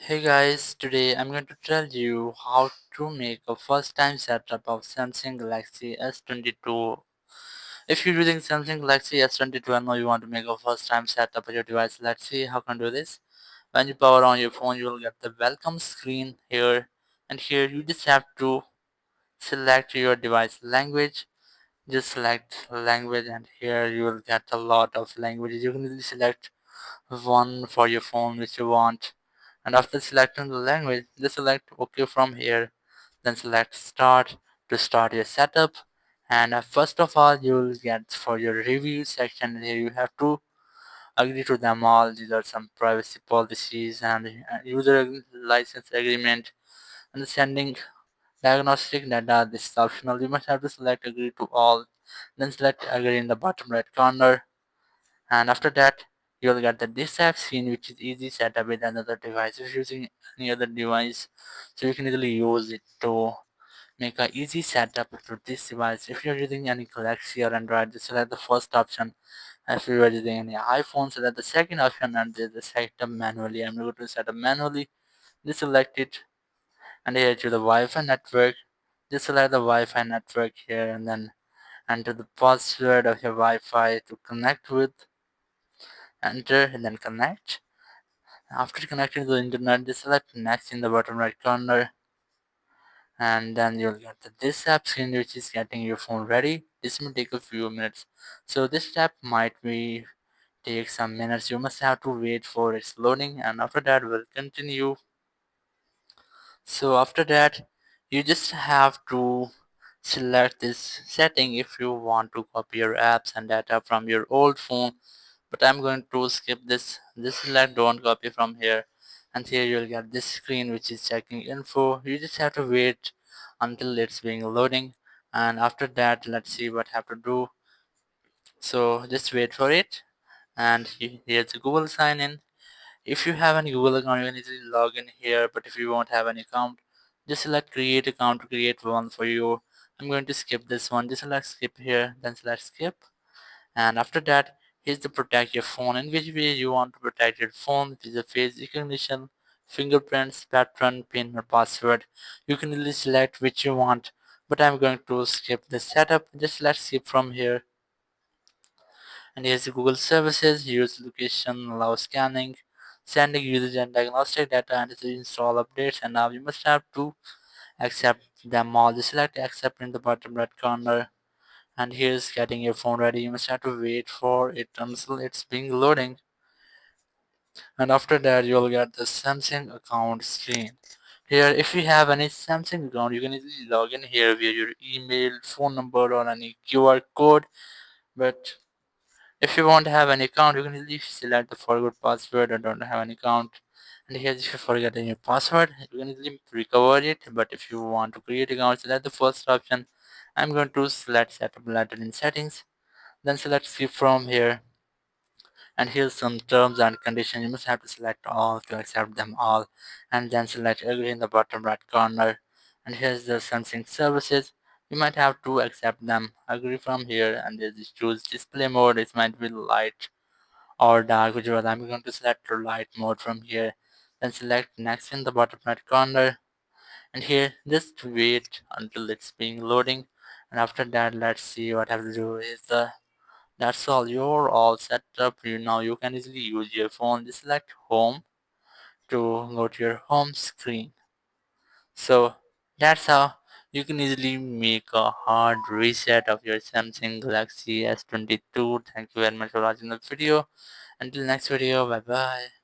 Hey guys, today I'm going to tell you how to make a first time setup of Samsung Galaxy S22. If you're using Samsung Galaxy S22 and know you want to make a first time setup of your device, let's see how can do this. When you power on your phone, you will get the welcome screen here, and here you just have to select your device language. Just select language, and here you will get a lot of languages. You can easily select one for your phone which you want, and after selecting the language just select OK from here, then select start to start your setup. And first of all, you will get for your review section. Here you have to agree to them all. These are some privacy policies and user license agreement and sending diagnostic data. This is optional. You must have to select agree to all, then select agree in the bottom right corner. And after that, you'll get the this app screen, which is easy setup with another device. If you're using any other device, so you can easily use it to make a easy setup to this device. If you're using any Galaxy or Android, just select the first option. If you're using any iPhone, select the second option, and there's the setup manually. I'm going to set up manually. Just select it, and here to the Wi-Fi network. Just select the Wi-Fi network here, and then enter the password of your Wi-Fi to connect with. Enter and then connect. After connecting to the internet, just select next in the bottom right corner, and then you'll get this app screen, which is getting your phone ready. This may take a few minutes, so this step might be take some minutes. You must have to wait for its loading, and after that we'll continue. So after that, you just have to select this setting if you want to copy your apps and data from your old phone, but I'm going to skip this select don't copy from here. And here you'll get this screen which is checking info. You just have to wait until it's being loading, and after that let's see what I have to do. So just wait for it, and here's the Google sign in. If you have any Google account, you can easily log in here, but if you won't have any account, just select create account to create one for you. I'm going to skip this one. Just select skip here, then select skip. And after that, here's the protect your phone. In which way you want to protect your phone, with the face recognition, fingerprints, pattern, pin, or password. You can really select which you want, but I'm going to skip the setup. Just select skip from here. And here's the Google services, use location, allow scanning, sending usage and diagnostic data, and install updates. And now you must have to accept them all. Just select accept in the bottom right corner, and here's getting your phone ready. You must have to wait for it until it's being loading, and after that you'll get the Samsung account screen. Here, if you have any Samsung account, you can easily log in here via your email, phone number, or any QR code. But if you won't have an account, you can easily select the forgot password or don't have an account. And here, if you forget your password, you can easily recover it. But if you want to create account, select the first option. I'm going to select setup letter in settings. Then select skip from here. And here's some terms and conditions. You must have to select all to accept them all. And then select agree in the bottom right corner. And here's the Samsung services. You might have to accept them. Agree from here. And there's choose display mode. It might be light or dark, whichever. I'm going to select light mode from here. Then select next in the bottom right corner. And here just wait until it's being loading. And after that, let's see what I have to do is the that's all. You're all set up. Now you can easily use your phone. Just select home to go to your home screen. So that's how you can easily make a hard reset of your Samsung Galaxy S22. Thank you very much for watching the video. Until next video, bye bye.